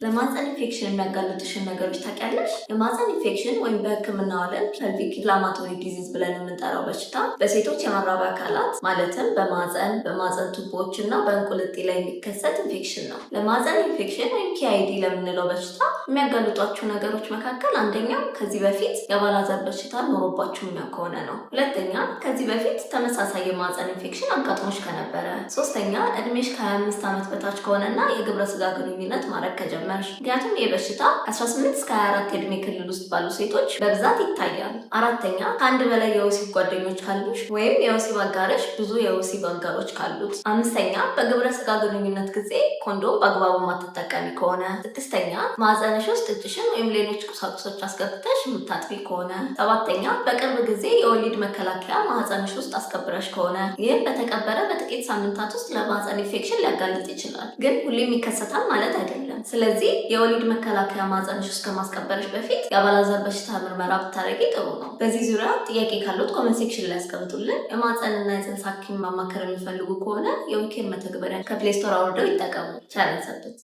ለማህፀን ኢንፌክሽን የሚያጋልጡሽን ነገሮች ታውቂያለሽ? የማህፀን ኢንፌክሽን ወይም በሕክምናው ዓለም ፐልቪክ ኢንፍላማቶሪ ዲዚዝ ብለን የምንጠራው በሽታ በሴቶች የመራቢያ አካላት ማለትም በማህፀን ቱቦዎች እና በእንቁልጤ ላይ የሚከሰት ኢንፌክሽን ነው። ለማህፀን ኢንፌክሽን ወይም ፒአይዲ ለምንለው በሽታ የሚያጋልጧቸው ነገሮች መካከል አንደኛው ከዚህ በፊት የአባላዘር በሽታ ኖሮባችሁ የሚያውቅ ከሆነ ነው። ሁለተኛ ከዚህ በፊት ተመሳሳይ የማህፀን ኢንፌክሽን አጋጥሞሽ ከነበረ። ሶስተኛ እድሜሽ ከ25 ዓመት በታች ከሆነና የግብረ ስጋ ግንኙነት ማድረግ ከጀመረ። ምክንያቱም ይህ በሽታ 18 እስከ 24 የዕድሜ ክልል ውስጥ ባሉ ሴቶች በብዛት ይታያል። አራተኛ ከአንድ በላይ የወሲብ ጓደኞች ካሉሽ ወይም የወሲብ አጋርሽ ብዙ የወሲብ አጋሮች ካሉት። አምስተኛ በግብረ ስጋ ግንኙነት ጊዜ ኮንዶም በአግባቡ ማትጠቀሚ ከሆነ። ስድስተኛ ማህፀንሽ ውስጥ እጅሽን ወይም ሌሎች ቁሳቁሶች አስገብተሽ የምታጥቢ ከሆነ። ሰባተኛ በቅርብ ጊዜ የወሊድ መከላከያ ማህፀንሽ ውስጥ አስከብረሽ ከሆነ። ይህም በተቀበረ በጥቂት ሳምንታት ውስጥ ለማህፀን ኢንፌክሽን ሊያጋልጥ ይችላል፣ ግን ሁሌም ይከሰታል ማለት አይደለም። ስለዚህ የወሊድ መከላከያ ማህፀንሽ ውስጥ ከማስቀበርሽ በፊት የአባላዘር በሽታ ምርመራ ብታደርጊ ጥሩ ነው። በዚህ ዙሪያ ጥያቄ ካሉት ኮሜንት ሴክሽን ላይ ያስቀምጡልን። የማህፀንና የፅንስ ሐኪም ማማከር የሚፈልጉ ከሆነ የዊኬር መተግበሪያ ከፕሌይ ስቶር አውርደው ይጠቀሙ። ቻለን ሰብት